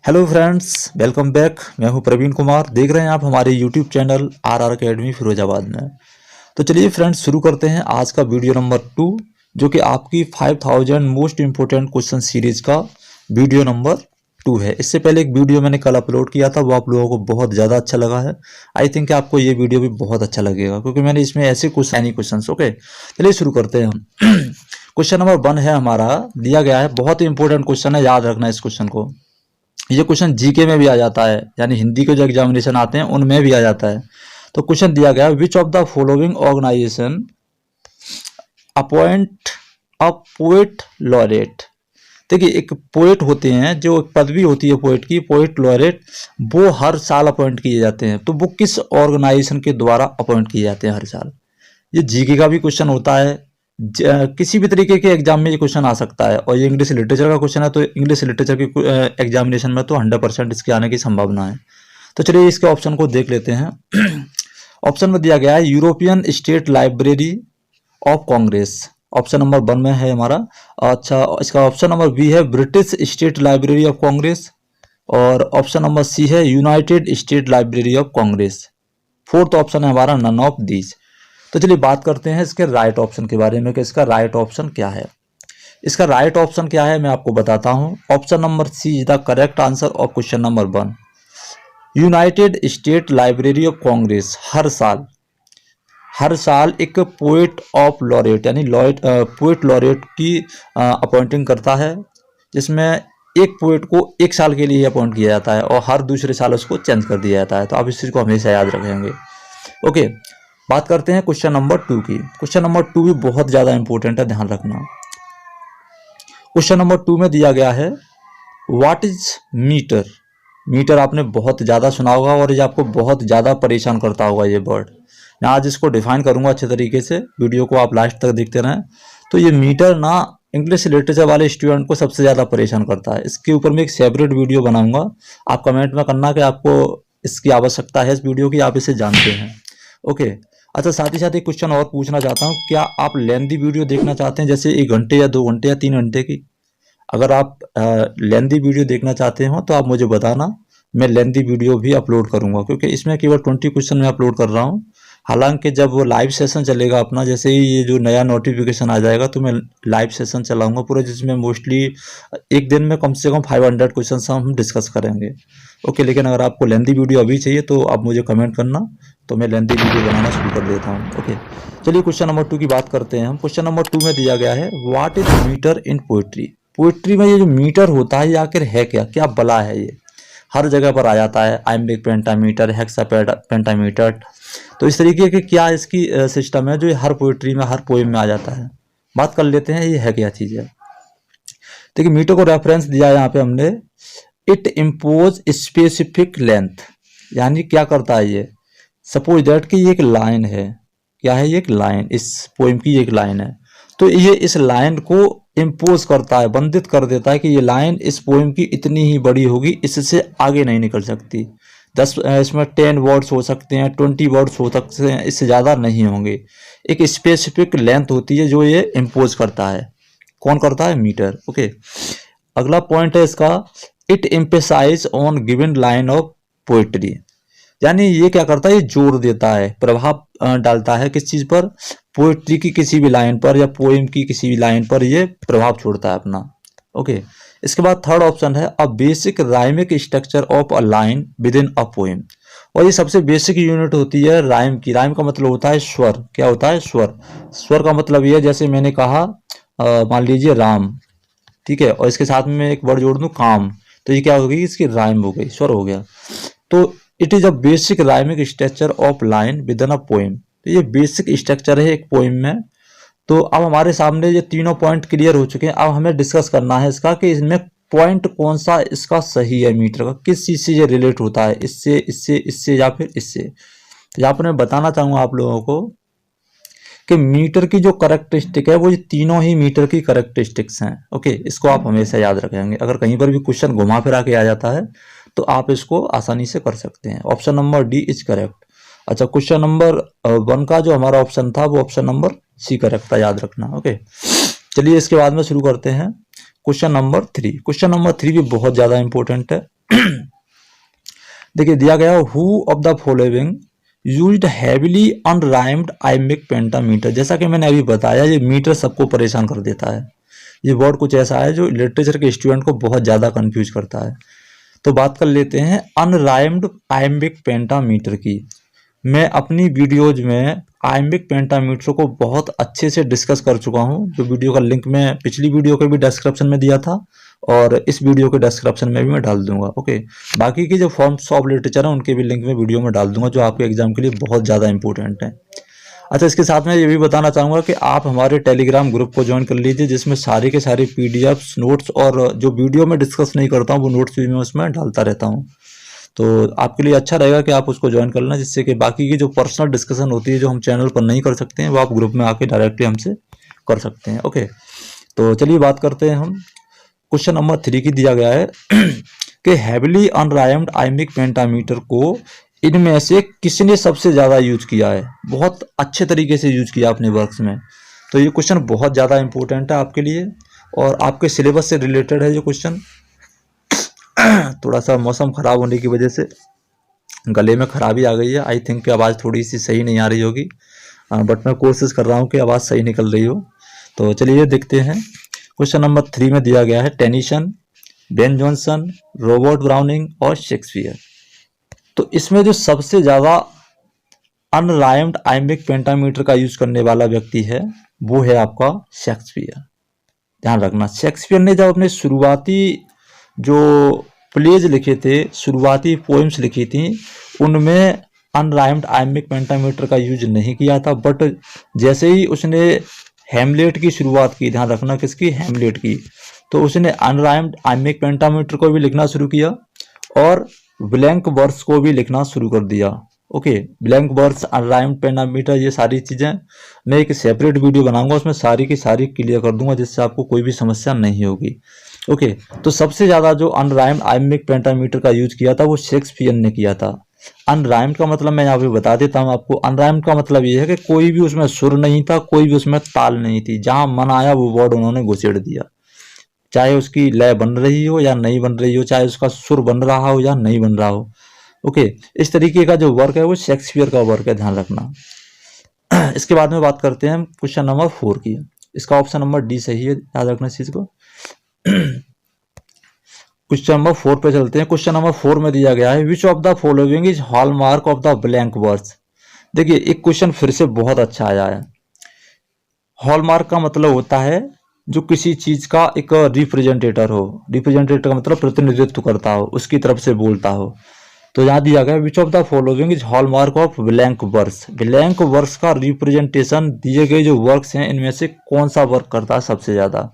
Hello friends, welcome back. मैं हूं प्रवीण कुमार। देख रहे हैं आप हमारे YouTube channel are academy Firozabad में। तो चलिए फ्रेंड्स, शुरू करते हैं आज का वीडियो नंबर 2, जो कि आपकी 5000 मोस्ट इंपोर्टेंट क्वेश्चन सीरीज का वीडियो नंबर 2 है। इससे पहले एक वीडियो मैंने कल अपलोड किया था, वो आप लोगों को बहुत ज़्यादा अच्छा लगा है। आई थिंक आपको ये वीडियो भी बहुत अच्छा लगेगा, क्योंकि मैंने इसमें ऐसे क्वेश्चन ओके। चलिए शुरू करते हैं हम। क्वेश्चन नंबर 1 है हमारा, दिया गया है, बहुत ही इंपॉर्टेंट क्वेश्चन है, याद रखना इस क्वेश्चन को। ये क्वेश्चन जीके में भी आ जाता है, यानी हिंदी के जो एग्जामिनेशन आते हैं उनमें भी आ जाता है। तो क्वेश्चन दिया गया है, which of the following organisation appoint a poet laureate. देखिए, एक पोएट होते हैं, जो एक पदवी होती है पोएट की, पोएट लॉरेट, वो हर साल अपॉइंट किए जाते हैं। तो वो किस ऑर्गेनाइजेशन के द्वारा अपॉइंट किए जाते हैं हर साल। ये जीके का भी क्वेश्चन होता है, किसी भी तरीके के एग्जाम में ये क्वेश्चन आ सकता है। और ये इंग्लिश लिटरेचर का क्वेश्चन है, तो इंग्लिश लिटरेचर के एग्जामिनेशन में तो 100% इसके आने की संभावना है। तो चलिए इसके ऑप्शन को देख लेते हैं। ऑप्शन में दिया गया है European state Library of Congress, option number 1 में है हमारा। अच्छा, इसका ऑप्शन नंबर बी है British state Library of Congress, और ऑप्शन नंबर सी है United State Library of Congress. Fourth option है हमारा नन ऑफ दीज। तो चलिए बात करते हैं इसके राइट ऑप्शन के बारे में कि इसका राइट ऑप्शन क्या है। इसका राइट ऑप्शन क्या है मैं आपको बताता हूं। Option number C is the correct answer of question number 1। United State Library of Congress हर साल एक पोएट ऑफ लॉरेट, यानी पोएट लॉरेट की अपॉइंटिंग करता है, जिसमें एक पोएट को 1 साल के लिए अपॉइंट किया जाता है और हर दूसरे साल उसको चेंज कर दिया जाता है। तो आप इस चीज़ को हमेशा याद रखेंगे। ओके, बात करते हैं क्वेश्चन नंबर 2 की। क्वेश्चन नंबर 2 भी बहुत ज़्यादा इंपॉर्टेंट है, ध्यान रखना। क्वेश्चन नंबर 2 में दिया गया है, व्हाट इज मीटर। मीटर आपने बहुत ज़्यादा सुना होगा और ये आपको बहुत ज़्यादा परेशान करता होगा ये वर्ड। मैं आज इसको डिफाइन करूंगा अच्छे तरीके से, वीडियो को आप लास्ट तक देखते रहें। तो ये मीटर ना इंग्लिश लिटरेचर वाले स्टूडेंट को सबसे ज़्यादा परेशान करता है। इसके ऊपर मैं एक सेपरेट वीडियो बनाऊंगा, आप कमेंट में करना कि आपको इसकी आवश्यकता है, इस वीडियो की, आप इसे जानते हैं। ओके, अच्छा, साथ ही साथ एक क्वेश्चन और पूछना चाहता हूँ, क्या आप लेंदी वीडियो देखना चाहते हैं, जैसे 1 घंटे या 2 घंटे या 3 घंटे की? अगर आप लेंदी वीडियो देखना चाहते हो तो आप मुझे बताना, मैं लेंदी वीडियो भी अपलोड करूंगा, क्योंकि इसमें केवल 20 क्वेश्चन मैं अपलोड कर रहा हूँ। हालांकि जब वो लाइव सेशन चलेगा अपना, जैसे ही ये जो नया नोटिफिकेशन आ जाएगा, तो मैं लाइव सेशन चलाऊंगा पूरा, जिसमें मोस्टली एक दिन में कम से कम 500 क्वेश्चन हम डिस्कस करेंगे। ओके, लेकिन अगर आपको लेंदी वीडियो अभी चाहिए तो आप मुझे कमेंट करना, तो मैं लेंदी वीडियो बनाना शुरू कर देता हूँ। ओके, चलिए क्वेश्चन नंबर 2 की बात करते हैं हम। क्वेश्चन नंबर 2 में दिया गया है, what is metre in poetry. Poetry में ये जो मीटर होता है ये आखिर है क्या, क्या बला है ये? हर जगह पर आ जाता है, आइम्बिक पेंटामीटर, हेक्सा पेंटामीटर। तो इस तरीके के क्या इसकी सिस्टम है जो हर पोएट्री में, हर पोएम में आ जाता है। बात कर लेते हैं ये है क्या चीज़ है। देखिए, मीटर को रेफरेंस दिया है यहाँ पे हमने, इट इम्पोज स्पेसिफिक लेंथ, यानी क्या करता है ये, सपोज दैट कि ये एक लाइन है। क्या है ये? एक लाइन, इस पोएम की एक लाइन है। तो ये इस लाइन को इम्पोज करता है, बंधित कर देता है कि ये लाइन इस पोएम की इतनी ही बड़ी होगी, इससे आगे नहीं निकल सकती। 10 इसमें 10 वर्ड्स हो सकते हैं, 20 वर्ड्स हो सकते हैं, इससे ज़्यादा नहीं होंगे। एक स्पेसिफिक लेंथ होती है जो ये इम्पोज करता है। कौन करता है? मीटर। ओके, अगला पॉइंट है इसका, it emphasise on given line of poetry, यानी ये क्या करता है, ये जोर देता है, प्रभाव डालता है किस चीज पर? पोएट्री की किसी भी लाइन पर या पोएम की किसी भी लाइन पर ये प्रभाव छोड़ता है अपना। ओके, इसके बाद थर्ड ऑप्शन है, a basic rhythmic structure of a line within a poem. और ये सबसे बेसिक यूनिट होती है राइम की। राइम का मतलब होता है स्वर। क्या होता है? स्वर। स्वर का मतलब ये है, जैसे मैंने कहा, मान लीजिए राम, ठीक है, और इसके साथ में एक वर्ड जोड़ दूं काम, तो ये क्या हो गई? इसकी राइम हो गई, स्वर हो गया। तो it is a basic rhythmic structure of line within a poem. तो ये बेसिक स्ट्रक्चर है एक पोएम में। तो अब हमारे सामने ये तीनों पॉइंट क्लियर हो चुके हैं। अब हमें डिस्कस करना है इसका कि इसमें पॉइंट कौन सा इसका सही है, मीटर का किस चीज से ये रिलेट होता है, इससे, इससे, इससे या फिर इससे। तो यहाँ पर मैं बताना चाहूंगा आप लोगों को कि मीटर की जो करेक्टरिस्टिक है वो ये तीनों ही मीटर की करेक्टरिस्टिक्स हैं। ओके, इसको आप हमेशा याद रखेंगे। अगर कहीं पर भी क्वेश्चन घुमा फिरा के आ जाता है तो आप इसको आसानी से कर सकते हैं। Option number D is correct. अच्छा, क्वेश्चन नंबर 1 का जो हमारा ऑप्शन था वो ऑप्शन नंबर सी करेक्ट था, याद रखना। ओके, चलिए इसके बाद में शुरू करते हैं क्वेश्चन नंबर 3। क्वेश्चन नंबर 3 भी बहुत ज्यादा इंपॉर्टेंट है। देखिए दिया गया who of the following used heavily unrhymed iambic pentameter. जैसा कि मैंने अभी बताया ये मीटर सबको परेशान कर देता है। ये वर्ड कुछ ऐसा है जो लिटरेचर के स्टूडेंट को बहुत ज़्यादा कंफ्यूज करता है। तो बात कर लेते हैं अनराइम्ड आइमिक पेंटामीटर की। मैं अपनी वीडियोज में आइमिक पेंटामीटर को बहुत अच्छे से डिस्कस कर चुका हूँ, जो वीडियो का लिंक मैं पिछली वीडियो के भी डिस्क्रिप्शन में दिया था और इस वीडियो के डिस्क्रिप्शन में भी मैं डाल दूंगा। ओके, बाकी की जो फॉर्म्स ऑफ लिटरेचर है उनके भी लिंक में वीडियो में डाल दूंगा, जो आपके एग्जाम के लिए बहुत ज़्यादा इंपॉर्टेंट है। अच्छा, इसके साथ में ये भी बताना चाहूँगा कि आप हमारे टेलीग्राम ग्रुप को ज्वाइन कर लीजिए, जिसमें सारे के सारे पीडीएफ्स, नोट्स और जो वीडियो में डिस्कस नहीं करता हूँ वो नोट्स भी मैं उसमें डालता रहता हूँ। तो आपके लिए अच्छा रहेगा कि आप उसको ज्वाइन कर लेना, जिससे कि बाकी की जो पर्सनल डिस्कशन होती है जो हम चैनल पर नहीं कर सकते हैं वो आप ग्रुप में आके डायरेक्टली हमसे कर सकते हैं। ओके, तो चलिए बात करते हैं हम क्वेश्चन नंबर 3 की। दिया गया है कि हैविली अनराइम्ड आइमिक पेंटामीटर को इनमें से किसने सबसे ज़्यादा यूज किया है। बहुत अच्छे तरीके से यूज किया अपने वर्क्स में। तो ये क्वेश्चन बहुत ज़्यादा इंपॉर्टेंट है आपके लिए और आपके सिलेबस से रिलेटेड है ये क्वेश्चन। थोड़ा सा मौसम ख़राब होने की वजह से गले में खराबी आ गई है। आई थिंक कि आवाज़ थोड़ी सी सही नहीं आ रही होगी, बट मैं कोशिश कर रहा हूँ कि आवाज़ सही निकल रही हो। तो चलिए देखते हैं। क्वेश्चन नंबर 3 में दिया गया है Tennyson, Ben Jonson, Robert browning और शेक्सपियर। तो इसमें जो सबसे ज़्यादा अनराइम्ड आइमिक पेंटामीटर का यूज करने वाला व्यक्ति है वो है आपका शेक्सपियर। ध्यान रखना, शेक्सपियर ने जब अपने शुरुआती जो प्लेज लिखे थे, शुरुआती पोएम्स लिखी थी, उनमें अनराइम्ड आइमिक पेंटामीटर का यूज नहीं किया था। बट जैसे ही उसने हैमलेट की शुरुआत की, ध्यान रखना किसकी, हैमलेट की, तो उसने अनराइम्ड आइमिक पेंटामीटर को भी लिखना शुरू किया और ब्लैंक वर्स को भी लिखना शुरू कर दिया। Okay, blank verse, unrhymed pentameter, ये सारी चीज़ें मैं एक सेपरेट वीडियो बनाऊंगा, उसमें सारी की सारी क्लियर कर दूंगा, जिससे आपको कोई भी समस्या नहीं होगी। ओके, तो सबसे ज़्यादा जो अनराइम्ड आइमिक पेंटामीटर का यूज किया था वो शेक्सपियर ने किया था। अनराइम्ड का मतलब मैं यहाँ पे बता देता हूँ आपको। अनराइम्ड का मतलब ये है कि कोई भी उसमें सुर नहीं था, कोई भी उसमें ताल नहीं थी, जहाँ मन आया वो वर्ड उन्होंने घुसेड़ दिया, चाहे उसकी लय बन रही हो या नहीं बन रही हो, चाहे उसका सुर बन रहा हो या नहीं बन रहा हो। ओके, इस तरीके का जो वर्क है वो शेक्सपियर का वर्क है, ध्यान रखना। इसके बाद में बात करते हैं हम क्वेश्चन नंबर 4 की। इसका ऑप्शन नंबर डी सही है, याद रखना इस चीज को। क्वेश्चन नंबर 4 पे चलते हैं। क्वेश्चन नंबर 4 में दिया गया है which of the following is hallmark of the blank verse. देखिए एक क्वेश्चन फिर से बहुत अच्छा आया है। हॉलमार्क का मतलब होता है जो किसी चीज का एक रिप्रेजेंटेटर हो। रिप्रेजेंटेटर का मतलब प्रतिनिधित्व करता हो, उसकी तरफ से बोलता हो। तो यहाँ दिया गया which of the following is hallmark of blank verse. Blank verse का रिप्रेजेंटेशन दिए गए जो वर्क्स हैं इनमें से कौन सा वर्क करता है सबसे ज्यादा।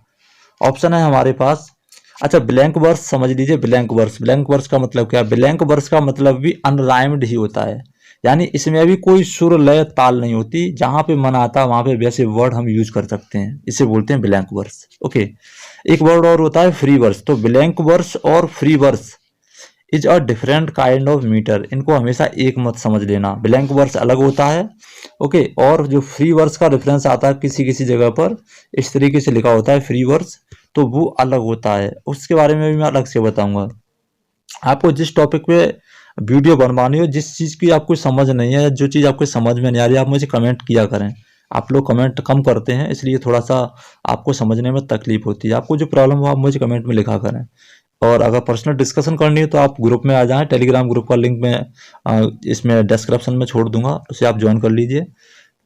ऑप्शन है हमारे पास। अच्छा, ब्लैंक वर्स समझ लीजिए। ब्लैंक वर्स, ब्लैंक वर्स का मतलब क्या है? ब्लैंक वर्स का मतलब भी अनराइम्ड ही होता है, यानी इसमें भी कोई सुर लय ताल नहीं होती, जहां पे मन आता है वहां पे वैसे वर्ड हम यूज कर सकते हैं, इसे बोलते हैं ब्लैंक वर्स। ओके, एक वर्ड और होता है फ्री वर्स। तो ब्लैंक वर्स और free verse is a different kind of metre. इनको हमेशा एक मत समझ लेना, ब्लैंक वर्स अलग होता है, ओके, और जो फ्री वर्स का रेफरेंस आता है किसी किसी जगह पर इस तरीके से लिखा होता है फ्री वर्स, तो वो अलग होता है। उसके बारे में भी मैं अलग से बताऊंगा। आपको जिस टॉपिक पे वीडियो बनवानी हो, जिस चीज़ की आपको समझ नहीं है, जो चीज़ आपको समझ में नहीं आ रही, आप मुझे कमेंट किया करें। आप लोग कमेंट कम करते हैं, इसलिए थोड़ा सा आपको समझने में तकलीफ होती है। आपको जो प्रॉब्लम हो आप मुझे कमेंट में लिखा करें। और अगर पर्सनल डिस्कशन करनी है तो आप ग्रुप में आ जाएं। टेलीग्राम ग्रुप का लिंक मैं इसमें डिस्क्रिप्शन में छोड़ दूंगा, उसे आप ज्वाइन कर लीजिए।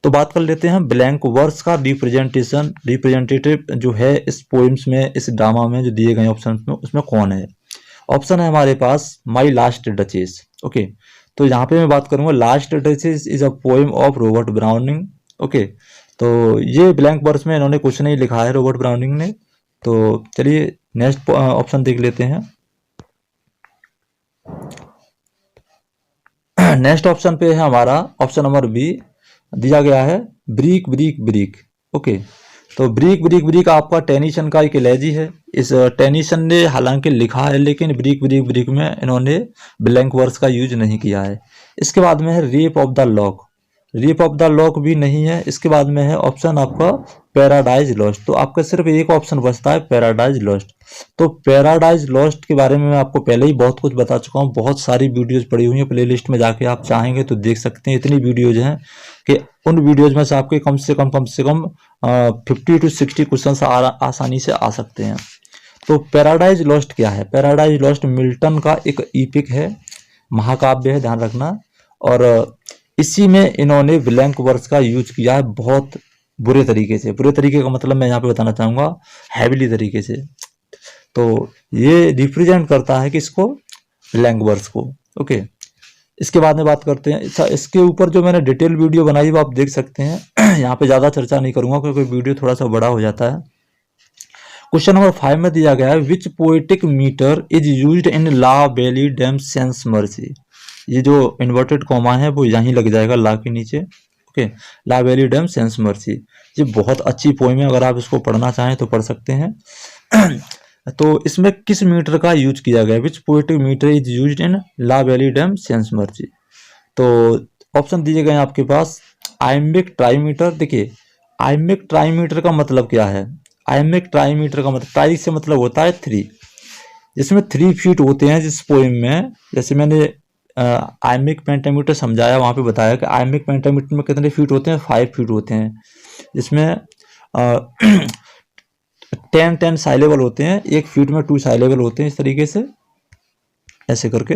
तो बात कर लेते हैं ब्लैंक वर्स का रिप्रेजेंटेशन, रिप्रेजेंटेटिव जो है इस पोइम्स में, इस ड्रामा में जो दिए गए ऑप्शन में, उसमें कौन है। ऑप्शन है हमारे पास माई लास्ट डचेस। ओके, तो यहाँ पे मैं बात करूंगा last duchess is a poem of Robert browning. Okay, तो ये ब्लैंक वर्स में इन्होंने कुछ नहीं लिखा है रॉबर्ट ब्राउनिंग ने। तो चलिए नेक्स्ट ऑप्शन देख लेते हैं। नेक्स्ट ऑप्शन पे है हमारा ऑप्शन नंबर बी, दिया गया है ब्रीक ब्रीक ब्रीक। ओके, तो ब्रीक ब्रीक ब्रीक आपका टेनीसन का एक एलेजी है। इस टेनीसन ने हालांकि लिखा है, लेकिन ब्रीक ब्रीक ब्रीक में इन्होंने ब्लैंक वर्स का यूज नहीं किया है। इसके बाद में है rape of the lock. Rape of the lock भी नहीं है। इसके बाद में है ऑप्शन आपका पैराडाइज लॉस्ट। तो आपका सिर्फ एक ऑप्शन बचता है पैराडाइज लॉस्ट। तो पैराडाइज लॉस्ट के बारे में मैं आपको पहले ही बहुत कुछ बता चुका हूँ, बहुत सारी वीडियोज पड़ी हुई हैं, प्लेलिस्ट में जाके आप चाहेंगे तो देख सकते हैं। इतनी वीडियोज हैं कि उन वीडियोज में से आपके कम से कम 50 to 60 क्वेश्चन आसानी से आ सकते हैं। तो पैराडाइज लॉस्ट क्या है? पैराडाइज लॉस्ट मिल्टन का एक ईपिक है, महाकाव्य है, ध्यान रखना। और इसी में इन्होंने ब्लैंक वर्स का यूज किया है बहुत बुरे तरीके से। बुरे तरीके का मतलब मैं यहाँ पे बताना चाहूँगा हैविली तरीके से। तो ये रिप्रेजेंट करता है कि इसको ब्लैंक वर्स को। ओके, इसके बाद में बात करते हैं। इसके ऊपर जो मैंने डिटेल वीडियो बनाई वो आप देख सकते हैं। यहाँ पे ज़्यादा चर्चा नहीं करूँगा क्योंकि वीडियो थोड़ा सा बड़ा हो जाता है। क्वेश्चन नंबर 5 में दिया गया है which poetic meter is used in La Belle Dame sans Merci. ये जो इन्वर्टेड कॉमा है वो यहीं लग जाएगा ला के नीचे। ओके, ला वैली डैम सेंस मर्सी, ये बहुत अच्छी पोएम है, अगर आप इसको पढ़ना चाहें तो पढ़ सकते हैं। तो इसमें किस मीटर का यूज किया गया? Which poetic meter is used in La Belle Dame sans Merci. तो ऑप्शन दिए गए हैं आपके पास आइम्बिक ट्राईमीटर। देखिए आइम्बिक ट्राईमीटर का मतलब क्या है? आइम्बिक ट्राईमीटर का मतलब ट्राई से मतलब होता है 3, जिसमें 3 फीट होते हैं जिस पोएम में। जैसे मैंने आइम्बिक पेंटामीटर समझाया, वहाँ पे बताया कि आइम्बिक पेंटामीटर में कितने फीट होते हैं? 5 फीट होते हैं, जिसमें 10 साइलेबल होते हैं। एक फीट में 2 साइलेबल होते हैं, इस तरीके से ऐसे करके।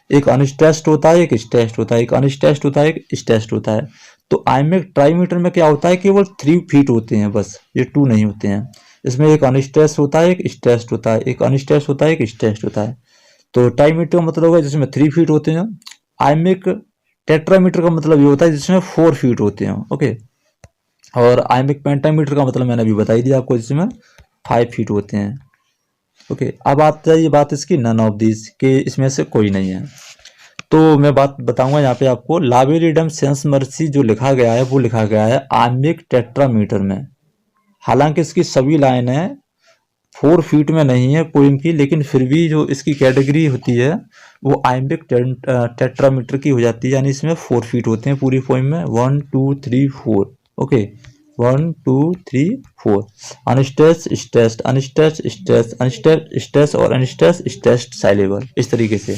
एक अनस्ट्रेस्ड होता है, एक स्ट्रेस्ड होता है, एक अनस्ट्रेस्ड होता है, एक स्ट्रेस्ड होता है। तो आइम्बिक ट्राईमीटर में क्या होता है? केवल 3 फीट होते हैं बस, ये 2 नहीं होते हैं। इसमें एक अनस्ट्रेस्ड होता है, एक स्ट्रेस्ड होता है, एक अनस्ट्रेस्ड होता है, एक स्ट्रेस्ड होता है। तो ट्राईमीटर का मतलब होगा जिसमें 3 फीट होते हैं। आइम्बिक टेट्रामीटर का मतलब ये होता है जिसमें 4 फीट होते हैं। ओके, और आइम्बिक पेंटामीटर का मतलब मैंने अभी बता ही दिया आपको, जिसमें 5 फीट होते हैं। ओके, अब आता है ये बात इसकी नन ऑफ दिस के, इसमें से कोई नहीं है। तो मैं बात बताऊंगा यहाँ पे आपको। लावेलिडम सेंस मर्सी जो लिखा गया है वो लिखा गया है आइम्बिक टेट्रामीटर में। हालांकि इसकी सभी लाइनें 4 फीट में नहीं है पोएम की, लेकिन फिर भी जो इसकी कैटेगरी होती है वो आइम्बिक टेट्रामीटर की हो जाती है, यानी इसमें 4 फीट होते हैं पूरी पोएम में। 1 2 3 4। Okay, 1 2 3 4। Unstressed stressed, unstressed stressed, unstressed stressed और अनस्ट्रेस्ड स्ट्रेस्ड साइलेबल, इस तरीके से।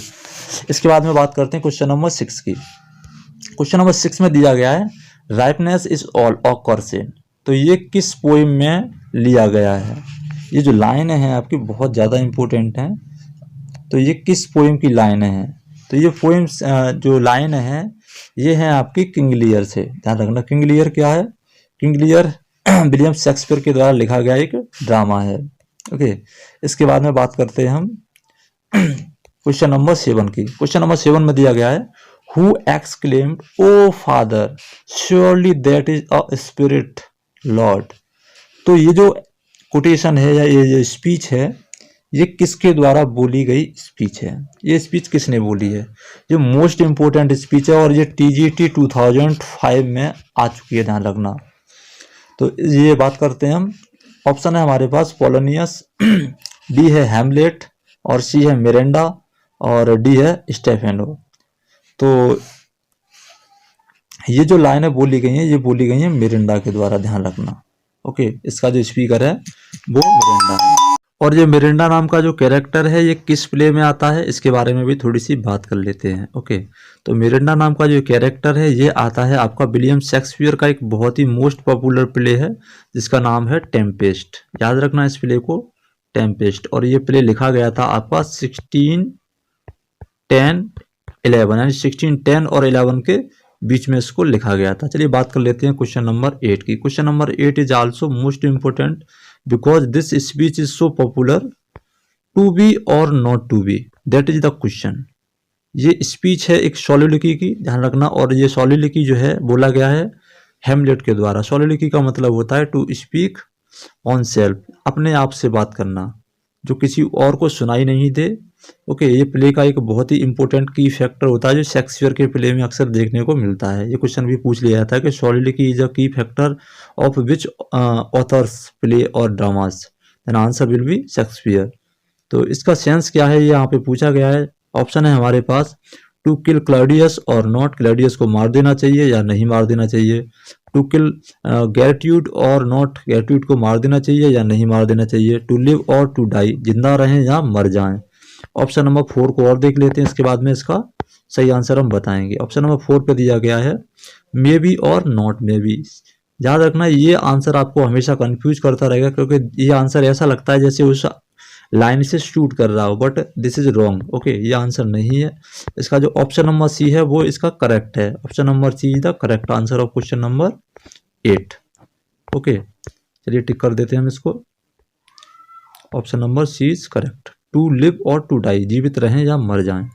इसके बाद में बात करते हैं क्वेश्चन नंबर 6 की। क्वेश्चन नंबर 6 में दिया गया है राइपनेस इज ऑल ऑकर्सेन। तो ये किस पोएम में लिया गया है? ये जो लाइन है आपकी बहुत ज़्यादा इंपॉर्टेंट है। तो ये किस पोएम की लाइन है? तो ये पोएम जो लाइन है ये है आपकी किंग लियर से। ध्यान रखना, किंग लियर क्या है? किंग लियर विलियम शेक्सपियर के द्वारा लिखा गया एक ड्रामा है। ओके, इसके बाद में बात करते हैं हम क्वेश्चन नंबर 7 की। क्वेश्चन नंबर 7 में दिया गया है who exclaimed oh father surely that is a spirit lord. तो ये जो कोटेशन है या ये जो स्पीच है ये किसके द्वारा बोली गई स्पीच है? ये स्पीच किसने बोली है? ये मोस्ट इंपोर्टेंट स्पीच है और ये TGT 2005 में आ चुकी है, ध्यान रखना। तो ये बात करते हैं हम। ऑप्शन है हमारे पास पोलोनियस, डी है हैमलेट, और सी है मिरेंडा, और डी है स्टेफेनो। तो ये जो लाइनें बोली गई हैं ये बोली गई हैं मिरेंडा के द्वारा, ध्यान रखना। ओके, इसका जो स्पीकर है वो मिरेंडा है। और ये मिरेंडा नाम का जो कैरेक्टर है ये किस प्ले में आता है इसके बारे में भी थोड़ी सी बात कर लेते हैं। ओके, तो मिरेंडा नाम का जो कैरेक्टर है ये आता है आपका विलियम शेक्सपियर का एक बहुत ही मोस्ट पॉपुलर प्ले है जिसका नाम है टेम्पेस्ट। याद रखना इस प्ले को, टेम्पेस्ट। और ये प्ले लिखा गया था आपका 1610-11, यानी 1610 और 11 के बीच में इसको लिखा गया था। चलिए बात कर लेते हैं क्वेश्चन नंबर 8 की। Question number 8 is also most important because this speech is so popular. To be और not to be, that is the question. ये स्पीच है एक सोलिलोक्वी की, ध्यान रखना। और ये सोलिलोक्वी जो है बोला गया है हैमलेट के द्वारा। सोलिलोक्वी का मतलब होता है टू स्पीक ऑन सेल्फ, अपने आप से बात करना जो किसी और को सुनाई नहीं दे। ओके, ये प्ले का एक बहुत ही इंपॉर्टेंट की फैक्टर होता है जो शेक्सपियर के प्ले में अक्सर देखने को मिलता है। ये क्वेश्चन भी पूछ लिया जाता है कि सोलिलोक्वी is a key factor of which authors play और dramas, then answer will be Shakespeare. तो इसका सेंस क्या है ये यहाँ पे पूछा गया है। ऑप्शन है हमारे पास टू किल क्लॉडियस और नॉट, क्लॉडियस को मार देना चाहिए या नहीं मार देना चाहिए। टू किल गेरट्यूड और नॉट, गेरट्यूड को मार देना चाहिए या नहीं मार देना चाहिए। टू लिव और टू डाई, जिंदा रहें या मर जाएं। ऑप्शन नंबर 4 को और देख लेते हैं, इसके बाद में इसका सही आंसर हम बताएंगे। ऑप्शन नंबर 4 पे दिया गया है मे बी और नॉट मे बी। याद रखना ये आंसर आपको हमेशा कंफ्यूज करता रहेगा, क्योंकि ये आंसर ऐसा लगता है जैसे उस लाइन से शूट कर रहा हो, but this is wrong. Okay, ये आंसर नहीं है। इसका जो ऑप्शन नंबर सी है वो इसका करेक्ट है। Option number C is the correct answer of question number 8। Okay, चलिए टिक कर देते हैं हम इसको। Option number C is correct. To live और टू डाई, जीवित रहें या मर जाएं।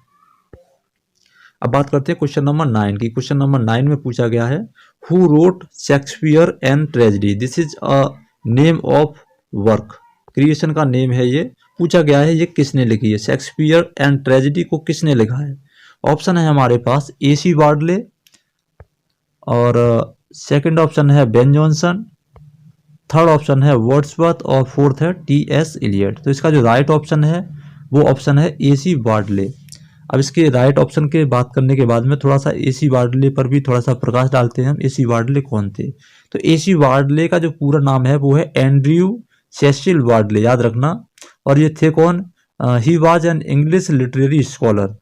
अब बात करते हैं क्वेश्चन नंबर 9 की। क्वेश्चन नंबर 9 में पूछा गया है who wrote Shakespeare and tragedy, this is a name of work. Creation का नेम है ये। पूछा गया है ये किसने लिखी है, शेक्सपियर एंड ट्रेजेडी को किसने लिखा है। ऑप्शन है हमारे पास AC बार्डले, और सेकंड ऑप्शन है बेन जॉनसन, थर्ड ऑप्शन है वर्ड्सवर्थ और फोर्थ है TS इलियट। तो इसका जो राइट ऑप्शन है वो ऑप्शन है AC बार्डले। अब इसके राइट ऑप्शन के बात करने के बाद में थोड़ा सा AC बार्डले पर भी थोड़ा सा प्रकाश डालते हैं हम। AC बार्डले कौन थे, तो AC बार्डले का जो पूरा नाम है वो है एंड्रयू सेसिल बार्डले, याद रखना। और ये थे कौन, he was an English literary scholar,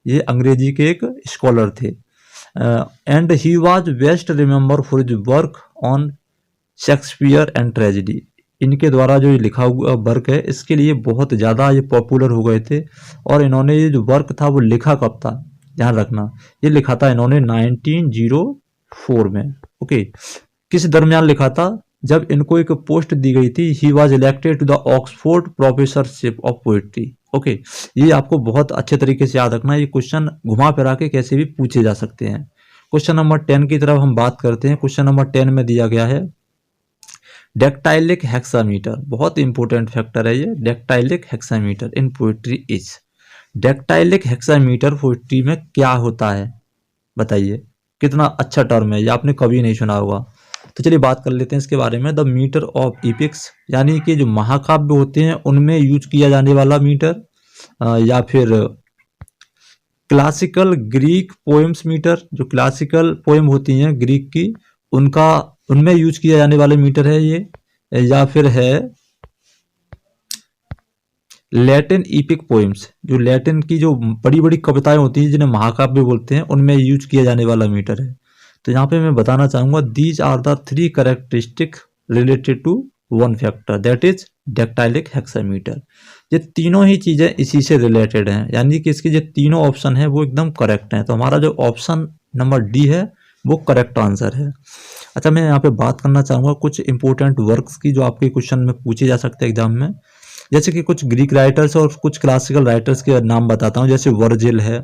ये अंग्रेजी के एक स्कॉलर थे। And he was best remember for his work on Shakespeare and tragedy. इनके द्वारा जो ये लिखा हुआ वर्क है इसके लिए बहुत ज़्यादा ये पॉपुलर हो गए थे। और इन्होंने ये जो वर्क था वो लिखा कब था, ध्यान रखना, ये लिखा था इन्होंने 1904 में। ओके, किस दरमियान लिखा था, जब इनको एक पोस्ट दी गई थी। He was elected to the Oxford professorship of poetry. Okay, ये आपको बहुत अच्छे तरीके से याद रखना है। ये क्वेश्चन घुमा फिरा के कैसे भी पूछे जा सकते हैं। क्वेश्चन नंबर 10 की तरफ हम बात करते हैं। क्वेश्चन नंबर 10 में दिया गया है डेक्टाइलिक हेक्सामीटर, बहुत इंपॉर्टेंट फैक्टर है ये। Dactylic hexameter in poetry is, dactylic hexameter poetry में क्या होता है बताइए। कितना अच्छा टर्म है ये, आपने कभी नहीं सुना होगा। तो चलिए बात कर लेते हैं इसके बारे में। द मीटर ऑफ इपिक्स, यानी कि जो महाकाव्य होते हैं उनमें यूज किया जाने वाला मीटर, या फिर क्लासिकल ग्रीक पोएम्स मीटर, जो क्लासिकल पोएम होती हैं ग्रीक की उनका उनमें यूज किया जाने वाले मीटर है ये, या फिर है लैटिन इपिक पोएम्स, जो लैटिन की जो बड़ी बड़ी कविताएं होती हैं जिन्हें महाकाव्य बोलते हैं उनमें यूज किया जाने वाला मीटर है। तो यहाँ पे मैं बताना चाहूंगा these are the 3 characteristic related to one factor, that is dactylic hexameter. ये तीनों ही चीजें इसी से रिलेटेड हैं, यानी कि इसके जो तीनों ऑप्शन है वो एकदम करेक्ट हैं। तो हमारा जो ऑप्शन नंबर डी है वो करेक्ट आंसर है। अच्छा, मैं यहाँ पे बात करना चाहूँगा कुछ इंपॉर्टेंट वर्क्स की जो आपके क्वेश्चन में पूछे जा सकते हैं एग्जाम में। जैसे कि कुछ ग्रीक राइटर्स और कुछ क्लासिकल राइटर्स के नाम बताता हूँ। जैसे वर्जिल है,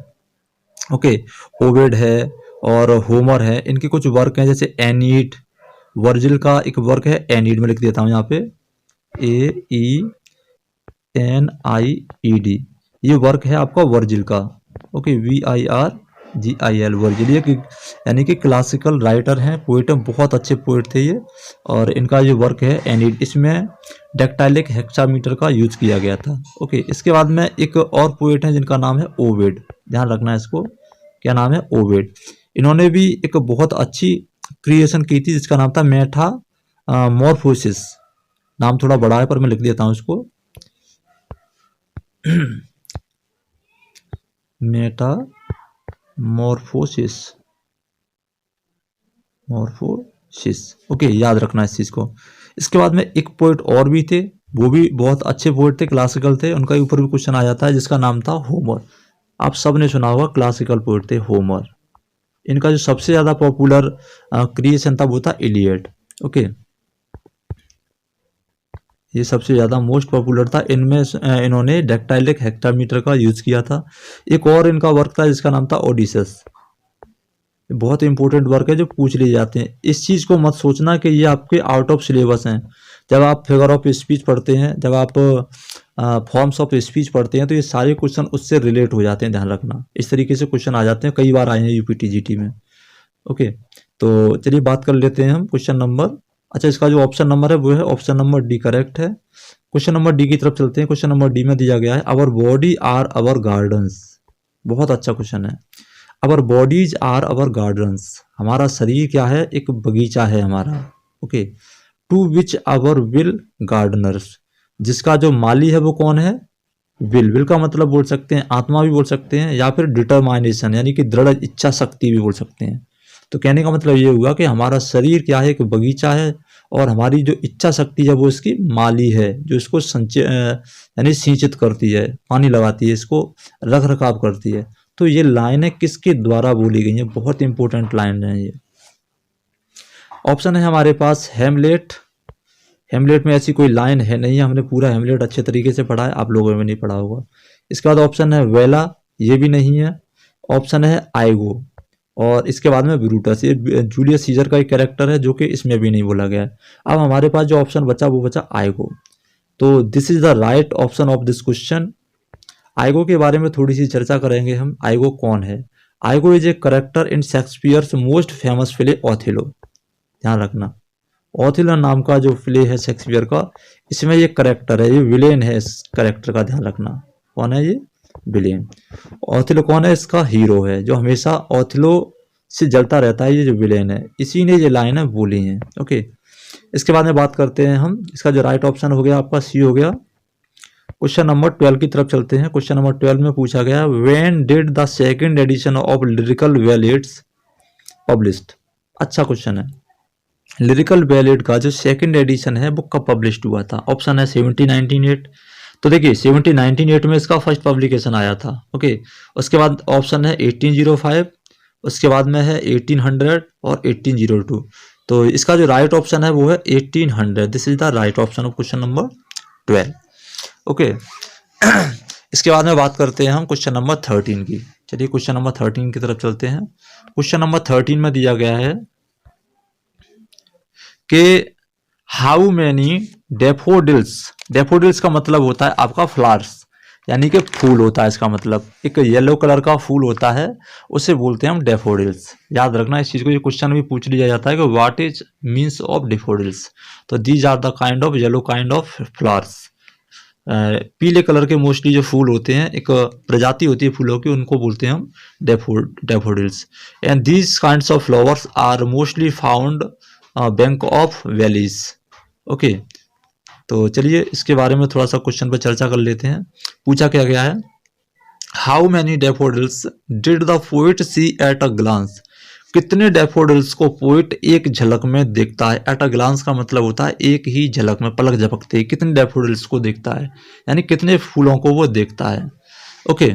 ओके, ओविड है और होमर है। इनके कुछ वर्क हैं जैसे एनीड, वर्जिल का एक वर्क है एनीड, में लिख देता हूँ यहाँ पे AENIED, ये वर्क है आपका वर्जिल का। ओके, VIRGIL, वर्जिल, ये यानी कि क्लासिकल राइटर हैं, पोएट हैं, बहुत अच्छे पोएट थे ये। और इनका जो वर्क है एनीड, इसमें डेक्टाइलिक हेक्सामीटर का यूज किया गया था। ओके, इसके बाद में एक और पोएट हैं जिनका नाम है ओविड, ध्यान रखना है इसको, क्या नाम है, ओविड। इन्होंने भी एक बहुत अच्छी क्रिएशन की थी जिसका नाम था मेटामॉर्फोसिस। नाम थोड़ा बड़ा है पर मैं लिख देता हूँ इसको मेटामॉर्फोसिस, ओके, याद रखना इस चीज को। इसके बाद में एक पोएट और भी थे, वो भी बहुत अच्छे पोएट थे, क्लासिकल थे, उनका ऊपर भी क्वेश्चन आ जाता है, जिसका नाम था होमर। आप सब ने सुना होगा, क्लासिकल पोएट थे होमर। इनका जो सबसे ज्यादा पॉपुलर क्रिएशन था वो था इलियड। ओके, ये सबसे ज्यादा मोस्ट पॉपुलर था। इनमें इन्होंने डेक्टाइलिक हेक्सामीटर का यूज किया था। एक और इनका वर्क था जिसका नाम था ओडिसस। बहुत इंपॉर्टेंट वर्क है जो पूछ लिए जाते हैं। इस चीज को मत सोचना कि ये आपके आउट ऑफ सिलेबस हैं। जब आप फिगर ऑफ स्पीच पढ़ते हैं, जब आप फॉर्म्स ऑफ स्पीच पढ़ते हैं, तो ये सारे क्वेश्चन उससे रिलेट हो जाते हैं, ध्यान रखना। इस तरीके से क्वेश्चन आ जाते हैं, कई बार आए हैं UPTGT में। ओके, तो चलिए बात कर लेते हैं हम क्वेश्चन नंबर, अच्छा, इसका जो ऑप्शन नंबर है वो है ऑप्शन नंबर डी करेक्ट है। क्वेश्चन नंबर डी की तरफ चलते हैं। क्वेश्चन नंबर डी में दिया गया है our body are our gardens, बहुत अच्छा क्वेश्चन है। Our bodies are our gardens, हमारा शरीर क्या है, एक बगीचा है हमारा। Okay, to which our will gardeners, जिसका जो माली है वो कौन है, विल का मतलब बोल सकते हैं आत्मा भी बोल सकते हैं, या फिर डिटरमाइनेशन यानी कि दृढ़ इच्छा शक्ति भी बोल सकते हैं। तो कहने का मतलब ये हुआ कि हमारा शरीर क्या है, एक बगीचा है, और हमारी जो इच्छा शक्ति है वो इसकी माली है, जो इसको संचय यानी सिंचित करती है, पानी लगाती है, इसको रख रखाव करती है। तो ये लाइनें किसके द्वारा बोली गई हैं, बहुत इंपॉर्टेंट लाइन है ये। ऑप्शन है हमारे पास हेमलेट। हेमलेट में ऐसी कोई लाइन है नहीं, हमने पूरा हेमलेट अच्छे तरीके से पढ़ा है, आप लोगों में नहीं पढ़ा होगा। इसके बाद ऑप्शन है वेला, ये भी नहीं है। ऑप्शन है आइगो, और इसके बाद में ब्रूटस, ये जूलियस सीजर का एक कैरेक्टर है जो कि इसमें भी नहीं बोला गया है। अब हमारे पास जो ऑप्शन बचा वो बचा आइगो। तो this is the right option of this question. IGo के बारे में थोड़ी सी चर्चा करेंगे हम। आइगो कौन है? IGo is a character in Shakespeare's most famous play Othello. ध्यान रखना, ओथेलो नाम का जो प्ले है शेक्सपियर का, इसमें ये करेक्टर है, ये विलेन है इस करेक्टर का, ध्यान रखना। कौन है ये? विलेन। ओथेलो कौन है? इसका हीरो है, जो हमेशा ओथेलो से जलता रहता है, ये जो विलेन है, इसी ने ये लाइन है बोली है। ओके, इसके बाद में बात करते हैं हम। इसका जो राइट ऑप्शन हो गया आपका सी हो गया। क्वेश्चन नंबर 12 की तरफ चलते हैं। क्वेश्चन नंबर 12 में पूछा गया, when did the second edition of lyrical ballads published. अच्छा क्वेश्चन है। लिरिकल बैलेड का जो सेकंड एडिशन है वो कब पब्लिश्ड हुआ था? ऑप्शन है 1798। तो देखिए 1798 में इसका फर्स्ट पब्लिकेशन आया था। ओके, उसके बाद ऑप्शन है 1805, उसके बाद में है 1800 और 1802। तो इसका जो राइट ऑप्शन है वो है 1800। This is the right option of question number 12। Okay, इसके बाद में बात करते हैं हम क्वेश्चन नंबर 13 की। चलिए क्वेश्चन नंबर 13 की तरफ चलते हैं। क्वेश्चन नंबर 13 में दिया गया है कि हाउ मैनी डेफोडिल्स, डेफोडिल्स का मतलब होता है आपका फ्लावर्स, यानी कि फूल होता है। इसका मतलब एक येलो कलर का फूल होता है, उसे बोलते हैं हम डेफोडिल्स। याद रखना इस चीज को, ये क्वेश्चन भी पूछ लिया जाता है कि what is means of daffodils. तो these are the kind of yellow kind of flowers. पीले कलर के मोस्टली जो फूल होते हैं, एक प्रजाति होती है फूलों की, उनको बोलते हैं हम daffodils. And these kinds of flowers are mostly found bank of valleys. Okay, तो चलिए इसके बारे में थोड़ा सा क्वेश्चन पर चर्चा कर लेते हैं। पूछा क्या गया है, how many daffodils did the poet see at a glance. कितने डेफोडिल्स को पोएट एक झलक में देखता है? एट अ ग्लांस का मतलब होता है एक ही झलक में, पलक झपकते ही कितने डेफोडिल्स को देखता है, यानी कितने फूलों को वो देखता है। ओके,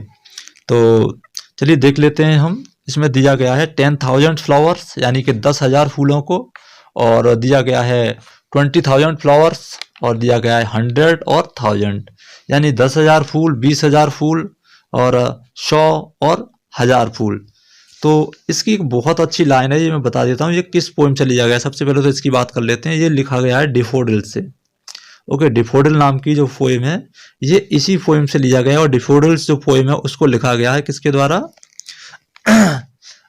तो चलिए देख लेते हैं हम। इसमें दिया गया है 10,000 फ्लावर्स, यानी कि 10,000 फूलों को, और दिया गया है 20,000 फ्लावर्स, और दिया गया है 100 और 1000, यानी 10,000 फूल, 20,000 फूल, और 100 और 1000 फूल। तो इसकी एक बहुत अच्छी लाइन है, ये मैं बता देता हूँ ये किस पोएम से लिया गया है। सबसे पहले तो इसकी बात कर लेते हैं। ये लिखा गया है डेफोडिल से। ओके, डेफोडिल नाम की जो पोएम है ये इसी पोएम से लिया गया है, और डेफोडिल्स जो पोएम है उसको लिखा गया है किसके द्वारा?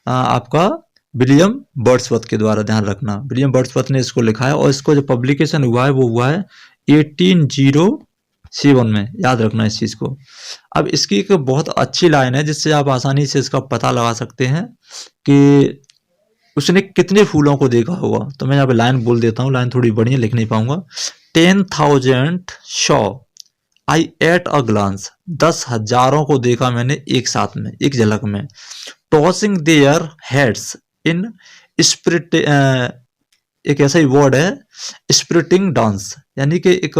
आपका विलियम वर्ड्सवर्थ के द्वारा। ध्यान रखना, विलियम वर्ड्सवर्थ ने इसको लिखा है, और इसको जो पब्लिकेशन हुआ है वो हुआ है 1807 में। याद रखना इस चीज को। अब इसकी एक बहुत अच्छी लाइन है जिससे आप आसानी से इसका पता लगा सकते हैं कि उसने कितने फूलों को देखा होगा। तो मैं यहाँ पे लाइन बोल देता हूँ, लाइन थोड़ी बड़ी है, लिख नहीं पाऊंगा। 10,000 शॉ आई एट अ ग्लांस। 10,000 को देखा मैंने एक साथ में, एक झलक में। Tossing their heads in sprit, एक ऐसा ही वर्ड है स्प्रिटिंग डांस, यानी कि एक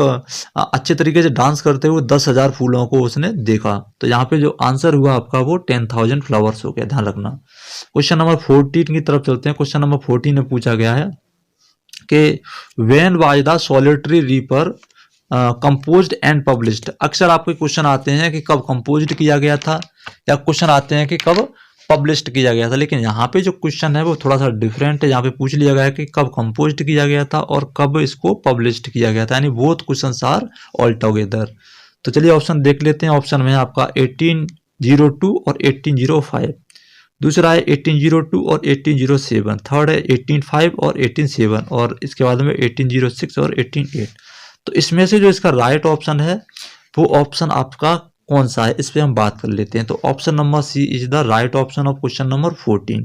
अच्छे तरीके से डांस करते हुए 10,000 फूलों को उसने देखा। तो यहाँ पे जो आंसर हुआ आपका वो 10,000 फ्लावर्स हो गया। ध्यान रखना। क्वेश्चन नंबर 14 की तरफ चलते हैं। क्वेश्चन नंबर 14 में पूछा गया है कि when was the solitary reaper composed and published. अक्सर आपके क्वेश्चन आते हैं कि कब कंपोज्ड किया गया था, या क्वेश्चन आते हैं कि कब पब्लिश्ड किया गया था, लेकिन यहाँ पे जो क्वेश्चन है वो थोड़ा सा डिफरेंट है। यहाँ पे पूछ लिया गया है कि कब कंपोज्ड किया गया था और कब इसको पब्लिश्ड किया गया था, यानी both questions are all together. तो चलिए ऑप्शन देख लेते हैं। ऑप्शन में है आपका 1802 और 1805, दूसरा है 1802 और 1807, थर्ड है 1805 और 1807, और इसके बाद में 1806 और 1808। तो इसमें से जो इसका राइट ऑप्शन है वो ऑप्शन आपका कौन सा है, इस पे हम बात कर लेते हैं। तो option number C is the right option of question number 14।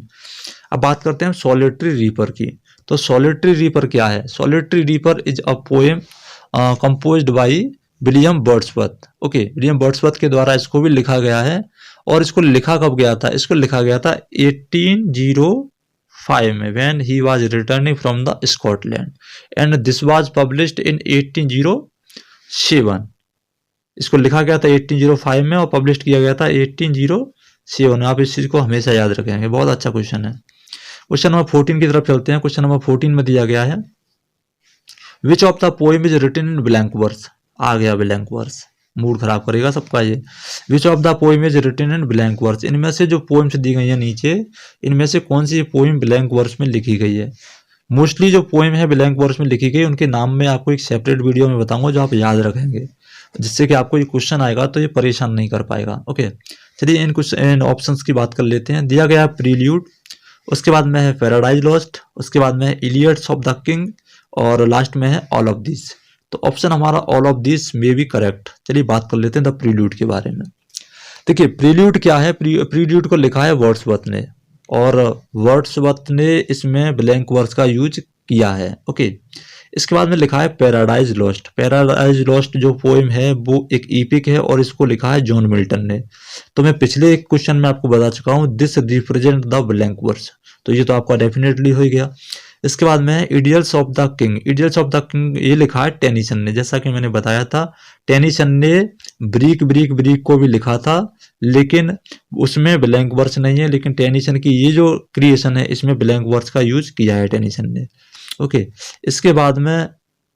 अब बात करते हैं सॉलिटरी रीपर की। तो सॉलिटरी रीपर क्या है? Solitary reaper is a poem composed by William Wordsworth. Okay, William Wordsworth के द्वारा इसको भी लिखा गया है। और इसको लिखा कब गया था? इसको लिखा गया था 1805 में, when he was returning from the Scotland, and this was published in 1807। इसको लिखा गया था 1805 में और पब्लिश किया गया था 1807। आप इस चीज को हमेशा याद रखेंगे, बहुत अच्छा क्वेश्चन है। क्वेश्चन नंबर 14 की तरफ चलते हैं। क्वेश्चन नंबर 14 में दिया गया है which of the poem is written in blank verse. आ गया ब्लैंक वर्स, मूड खराब करेगा सबका ये। Which of the poem is written in blank verse, इनमें से जो पोएम्स दी गई है नीचे, इनमें से कौन सी पोएम ब्लैंक वर्स में लिखी गई है? मोस्टली जो पोएम है ब्लैंक वर्स में लिखी गई, उनके नाम में आपको एक सेपरेट वीडियो में बताऊंगा जो आप याद रखेंगे, जिससे कि आपको ये क्वेश्चन आएगा तो ये परेशान नहीं कर पाएगा। ओके, चलिए इन ऑप्शंस की बात कर लेते हैं। दिया गया है प्रील्यूड, उसके बाद में है पैराडाइज लॉस्ट, उसके बाद में है इलियड्स ऑफ द किंग, और लास्ट में है ऑल ऑफ दिस। तो ऑप्शन हमारा all of this may be correct. चलिए बात कर लेते हैं द प्रील्यूड के बारे में। देखिए प्रील्यूड क्या है? प्रील्यूड को लिखा है वर्ड्सवर्थ ने, और वर्ड्सवर्थ ने इसमें ब्लैंक वर्स का यूज किया है। ओके, इसके बाद में लिखा है पैराडाइज लॉस्ट। पैराडाइज लॉस्ट जो पोएम है वो एक ईपिक है और इसको लिखा है जॉन मिल्टन ने। तो मैं पिछले एक क्वेश्चन में आपको बता चुका हूँ this represent the blank verse, तो ये तो आपका डेफिनेटली हो गया। इसके बाद में है idylls of the king. Idylls of the king ये लिखा है टेनिसन ने, जैसा कि मैंने बताया था टेनिसन ने ब्रीक ब्रीक ब्रीक को भी लिखा था, लेकिन उसमें ब्लैंक वर्स नहीं है। लेकिन टेनिसन की ये जो क्रिएशन है इसमें ब्लैंक वर्स का यूज किया है टेनिसन ने। ओके, इसके बाद में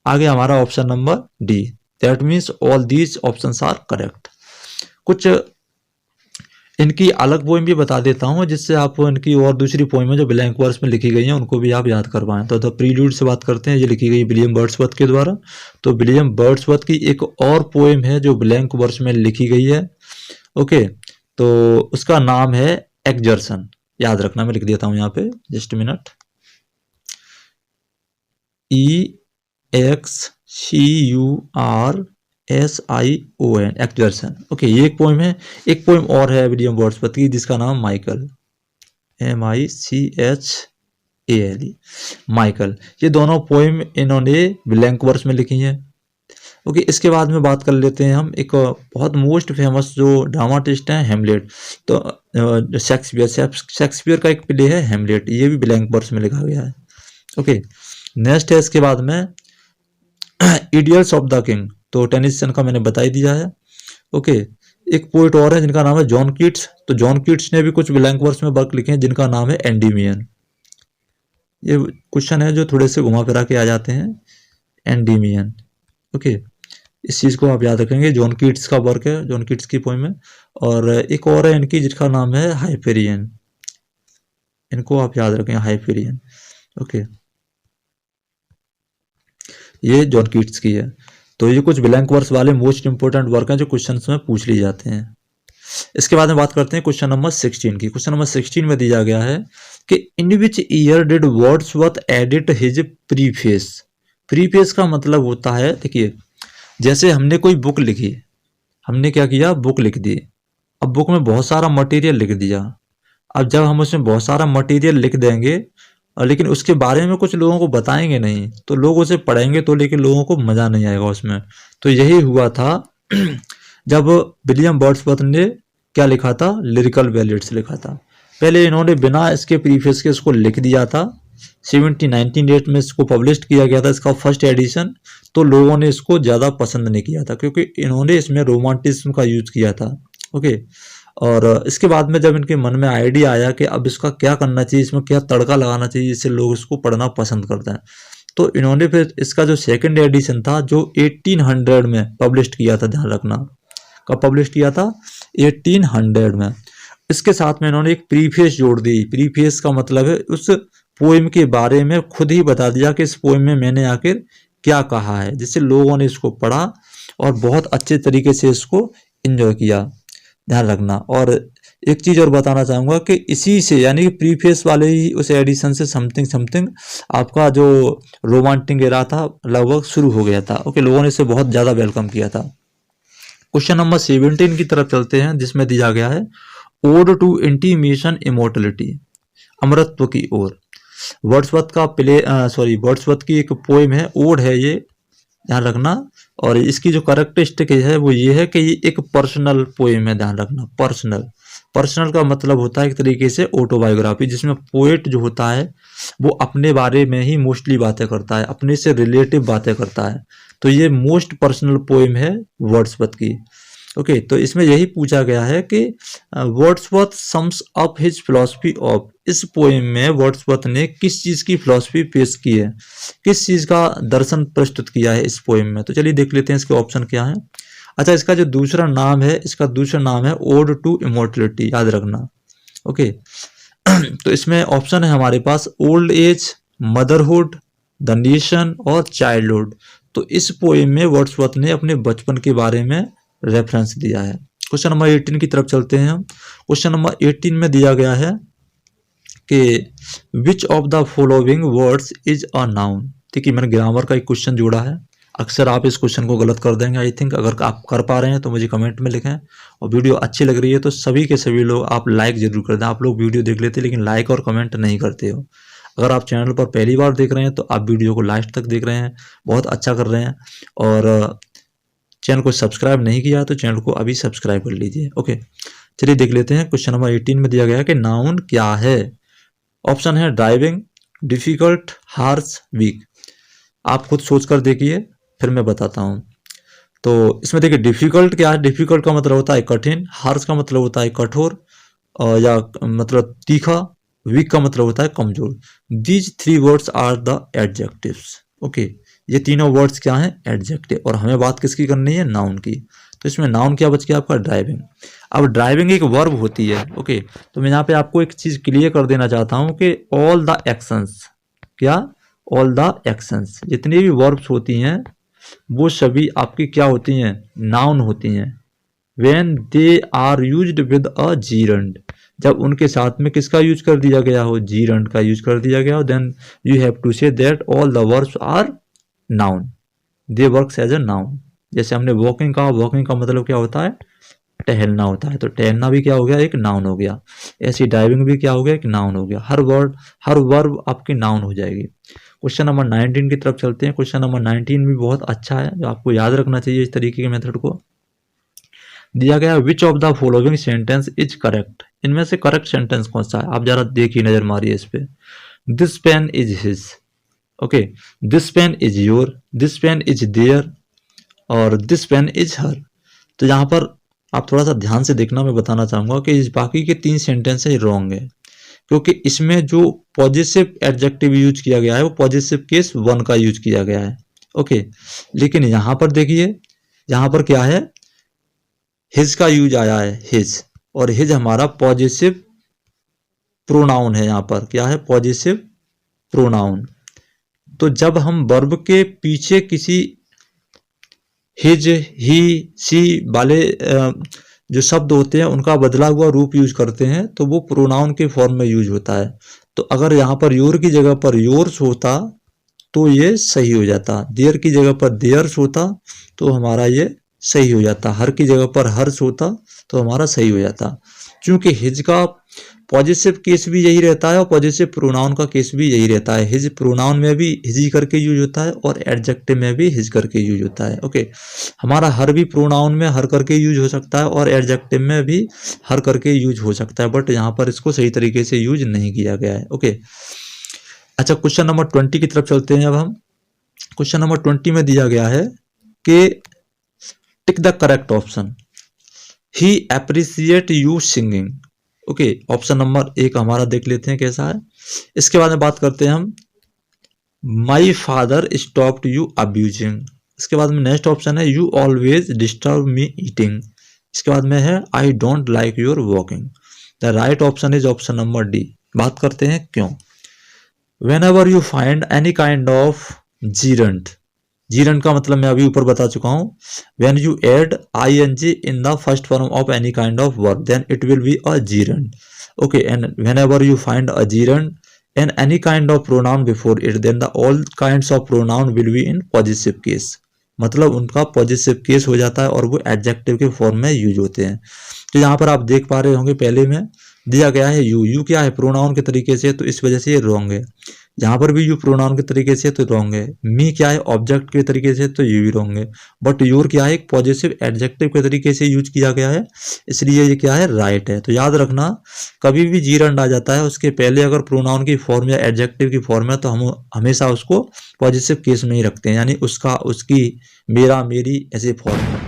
आगे हमारा option number D, that means all these options are correct. कुछ इनकी अलग पोएम भी बता देता हूं, जिससे आप इनकी और दूसरी पोएम जो ब्लैंक वर्स में लिखी गई हैं उनको भी आप याद कर पाएं। तो द प्रील्यूड से बात करते हैं, ये लिखी गई विलियम वर्ड्सवर्थ के द्वारा। तो विलियम वर्ड्सवर्थ की एक और पोएम है जो ब्लैंक वर्स में लिखी गई है। ओके, तो उसका नाम है एक्जर्सन। याद रखना, मैं लिख देता हूं यहाँ पे, just minute. EXCURSION, exertion. Okay, ये एक पोएम है। एक पोएम और है विलियम वर्ड्सवर्थ की जिसका नाम माइकल, MICHALE, माइकल। ये दोनों पोएम इन्होंने ब्लैंक वर्स में लिखी हैं। ओके, इसके बाद में बात कर लेते हैं हम एक बहुत मोस्ट फेमस जो ड्रामाटिस्ट हैं, हेमलेट। तो शेक्सपियर का एक प्ले है हेमलेट, ये भी ब्लैंक वर्स में लिखा गया है। ओके, नेक्स्ट है इसके बाद में इडियल्स ऑफ द किंग। तो टेनिसन का मैंने बता ही दिया है। ओके, एक पोइट और है जिनका नाम है जॉन कीट्स। तो जॉन कीट्स ने भी कुछ ब्लैंक वर्स में वर्क लिखे हैं जिनका नाम है एंडीमियन। ये क्वेश्चन है जो थोड़े से घुमा फिरा के आ जाते हैं, एंडीमियन। ओके, इस चीज को आप याद रखेंगे, जॉन कीट्स का वर्क है, जॉन कीट्स की पोएम है। और एक और है इनकी जिसका नाम है हाइपेरियन, इनको आप याद रखें, हाइपेरियन। ओके, ये जॉन कीट्स की है। तो ये कुछ ब्लैंक वर्स वाले मोस्ट इंपोर्टेंट वर्क हैं जो क्वेश्चंस में पूछ लिए जाते हैं। इसके बाद में बात करते हैं क्वेश्चन नंबर 16 की। क्वेश्चन नंबर 16 में दिया गया है कि in which year did Wordsworth edit his preface. Preface का मतलब होता है, देखिए जैसे हमने कोई बुक लिखी, हमने क्या किया, बुक लिख दी। अब बुक में बहुत सारा मटेरियल लिख दिया। अब जब हम उसमें बहुत सारा मटेरियल लिख देंगे लेकिन उसके बारे में कुछ लोगों को बताएंगे नहीं, तो लोग उसे पढ़ेंगे तो, लेकिन लोगों को मजा नहीं आएगा उसमें। तो यही हुआ था जब विलियम वर्ड्सवर्थ ने क्या लिखा था, लिरिकल बैलेड्स लिखा था। पहले इन्होंने बिना इसके प्रीफेस के इसको लिख दिया था। 1908 में इसको पब्लिश किया गया था, इसका फर्स्ट एडिशन। तो लोगों ने इसको ज़्यादा पसंद नहीं किया था क्योंकि इन्होंने इसमें रोमांटिज्म का यूज किया था। ओके, और इसके बाद में जब इनके मन में आइडिया आया कि अब इसका क्या करना चाहिए, इसमें क्या तड़का लगाना चाहिए जिससे लोग इसको पढ़ना पसंद करते हैं, तो इन्होंने फिर इसका जो सेकंड एडिशन था जो 1800 में पब्लिश किया था, ध्यान रखना कब पब्लिश किया था, 1800 में। इसके साथ में इन्होंने एक प्रीफेस जोड़ दी। प्रीफेस का मतलब है उस पोएम के बारे में खुद ही बता दिया कि इस पोएम में मैंने आखिर क्या कहा है, जिससे लोगों ने इसको पढ़ा और बहुत अच्छे तरीके से इसको एंजॉय किया, ध्यान रखना। और एक चीज और बताना चाहूंगा कि इसी से यानी कि प्रीफेस वाले ही उस एडिशन से समथिंग आपका जो रोमांटिक एरा था लगभग शुरू हो गया था। ओके, लोगों ने इसे बहुत ज्यादा वेलकम किया था। क्वेश्चन नंबर 17 की तरफ चलते हैं, जिसमें दिया गया है ओड टू इंटीमेशन इमोर्टलिटी, अमरत्व की ओर। वर्ड्सवर्थ की एक पोएम है, ओड है ये, ध्यान रखना। और इसकी जो करेक्टरिस्टिक है वो ये है कि ये एक पर्सनल पोएम है, ध्यान रखना। पर्सनल का मतलब होता है एक तरीके से ऑटोबायोग्राफी, जिसमें पोएट जो होता है वो अपने बारे में ही मोस्टली बातें करता है, अपने से रिलेटिव बातें करता है। तो ये मोस्ट पर्सनल पोएम है वर्ड्सवर्थ की। ओके, तो इसमें यही पूछा गया है कि Wordsworth sums up his philosophy of, इस पोएम में वर्ड्सवर्थ ने किस चीज की फिलॉसफी पेश की है, किस चीज का दर्शन प्रस्तुत किया है इस पोएम में। तो चलिए देख लेते हैं इसके ऑप्शन क्या है। अच्छा, इसका जो दूसरा नाम है, इसका दूसरा नाम है ओड टू इमोर्टलिटी, याद रखना। ओके तो इसमें ऑप्शन है हमारे पास old age, motherhood, the nation और चाइल्डहुड। तो इस पोएम में वर्ड्सवर्थ ने अपने बचपन के बारे में रेफरेंस दिया है। क्वेश्चन नंबर 18 की तरफ चलते हैं हम। क्वेश्चन नंबर 18 में दिया गया है कि विच of the following words is a noun. देखिए, मैंने ग्रामर का एक क्वेश्चन जोड़ा है, अक्सर आप इस क्वेश्चन को गलत कर देंगे आई थिंक। अगर आप कर पा रहे हैं तो मुझे कमेंट में लिखें, और वीडियो अच्छी लग रही है तो सभी के सभी लोग आप लाइक जरूर कर दें। आप लोग वीडियो देख लेते हैं लेकिन लाइक और कमेंट नहीं करते हो। अगर आप चैनल पर पहली बार देख रहे हैं तो आप वीडियो को लास्ट तक देख रहे हैं, बहुत अच्छा कर रहे हैं। और चैनल को सब्सक्राइब नहीं किया तो चैनल को अभी सब्सक्राइब कर लीजिए। ओके, चलिए देख लेते हैं। क्वेश्चन नंबर 18 में दिया गया है कि नाउन क्या है। ऑप्शन है ड्राइविंग, डिफिकल्ट, हार्श, वीक। आप खुद सोच कर देखिए, फिर मैं बताता हूँ। तो इसमें देखिए डिफिकल्ट क्या है। डिफिकल्ट का मतलब होता है कठिन, हार्श का मतलब होता है कठोर या मतलब तीखा, वीक का मतलब होता है कमजोर। These 3 words are the adjectives. Okay, ये तीनों वर्ड्स क्या हैं, एडजेक्टिव। और हमें बात किसकी करनी है, नाउन की। तो इसमें नाउन क्या बच गया आपका, ड्राइविंग। अब ड्राइविंग एक वर्ब होती है। ओके, तो मैं यहाँ पे आपको एक चीज क्लियर कर देना चाहता हूँ कि ऑल द एक्शंस, क्या, ऑल द एक्शंस, जितनी भी वर्ब्स होती हैं वो सभी आपकी क्या होती हैं, नाउन होती हैं। When they are used with a gerund, जब उनके साथ में किसका यूज कर दिया गया हो, जीरंड का यूज कर दिया गया हो, then you have to say that all the verbs are noun, they works as a noun. जैसे हमने वॉकिंग कहा, वॉकिंग का मतलब क्या होता है, टहलना होता है, तो टहलना भी क्या हो गया, एक नाउन हो गया। ऐसी ड्राइविंग भी क्या हो गया, एक नाउन हो गया। हर वर्ब आपकी नाउन हो जाएगी। क्वेश्चन नंबर 19 की तरफ चलते हैं। क्वेश्चन नंबर 19 भी बहुत अच्छा है, जो आपको याद रखना चाहिए इस तरीके के मेथड को। दिया गया which of the following sentence is correct, इनमें से करेक्ट सेंटेंस कौन सा है। आप जरा देखिए, नजर मारिए इस पे। This pen is his, okay, this pen is your, this pen is their, और दिस पेन इज हर। तो यहाँ पर आप थोड़ा सा ध्यान से देखना, मैं बताना चाहूंगा कि इस बाकी के 3 सेंटेंस रॉन्ग है, क्योंकि इसमें जो पॉजिटिव एडजेक्टिव यूज किया गया है वो पॉजिटिव केस 1 का यूज किया गया है। ओके, लेकिन यहां पर देखिए, यहां पर क्या है, हिज का यूज आया है, हिज, और हिज हमारा पॉजिटिव प्रोनाउन है। यहां पर क्या है, पॉजिटिव प्रोनाउन। तो जब हम वर्ब के पीछे किसी हिज, ही, सी वाले जो शब्द होते हैं उनका बदला हुआ रूप यूज करते हैं तो वो प्रोनाउन के फॉर्म में यूज होता है। तो अगर यहाँ पर योर की जगह पर योर्स होता तो ये सही हो जाता, देयर की जगह पर देयर्स होता तो हमारा ये सही हो जाता, हर की जगह पर हर्ष होता तो हमारा सही हो जाता। क्योंकि हिज का पॉजिटिव केस भी यही रहता है और पॉजिटिव प्रोनाउन का केस भी यही रहता है। हिज प्रोनाउन में भी हिजी करके यूज होता है और एडजेक्टिव में भी हिज करके यूज होता है। ओके, हमारा हर भी प्रोनाउन में हर करके यूज हो सकता है और एडजेक्टिव में भी हर करके यूज हो सकता है, बट यहाँ पर इसको सही तरीके से यूज नहीं किया गया है। ओके, अच्छा, क्वेश्चन नंबर 20 की तरफ चलते हैं अब हम। क्वेश्चन नंबर 20 में दिया गया है कि tick the correct option, he appreciate you singing. Okay, option number 1 हमारा देख लेते हैं कैसा है। इसके बाद में बात करते हैं हम, my father stopped you abusing. इसके बाद में नेक्स्ट ऑप्शन है, you always disturb me eating. इसके बाद में है, I don't like your walking. The right option is option number D. बात करते हैं क्यों। Whenever you find any kind of gerund, gerund का मतलब मैं अभी ऊपर बता चुका हूँ, when you add ing in the first form of any kind of verb, then it will be a gerund. Okay, and whenever you find a gerund and any kind of pronoun before it, then the all kinds of pronoun will be in possessive case. मतलब उनका positive case हो जाता है और वो adjective के form में use होते हैं। तो यहाँ पर आप देख पा रहे होंगे पहले में दिया गया है यू क्या है प्रोनाउन के तरीके से, तो इस वजह से ये रॉन्ग है। यहाँ पर भी यू प्रोनाउन के तरीके से तो रॉन्ग है। मी क्या है ऑब्जेक्ट के तरीके से, तो ये भी रॉन्ग है। बट योर क्या है एक पॉजिटिव एडजेक्टिव के तरीके से यूज किया गया है, इसलिए ये क्या है राइट है। तो याद रखना कभी भी जीरंड आ जाता है उसके पहले अगर प्रोनाउन की फॉर्म या एडजेक्टिव की फॉर्म है तो हम हमेशा उसको पॉजिटिव केस में ही रखते हैं, यानी उसका, उसकी, मेरा, मेरी ऐसे फॉर्म में।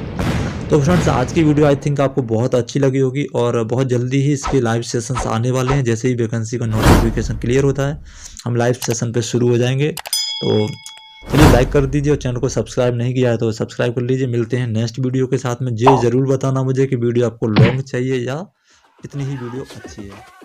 तो फ्रेंड्स आज की वीडियो आई थिंक आपको बहुत अच्छी लगी होगी और बहुत जल्दी ही इसके लाइव सेशंस आने वाले हैं। जैसे ही वैकेंसी का नोटिफिकेशन क्लियर होता है हम लाइव सेशन पे शुरू हो जाएंगे। तो चलिए लाइक कर दीजिए और चैनल को सब्सक्राइब नहीं किया है तो सब्सक्राइब कर लीजिए। मिलते हैं नेक्स्ट वीडियो के साथ में। ये ज़रूर बताना मुझे कि वीडियो आपको लॉन्ग चाहिए या इतनी ही वीडियो अच्छी है।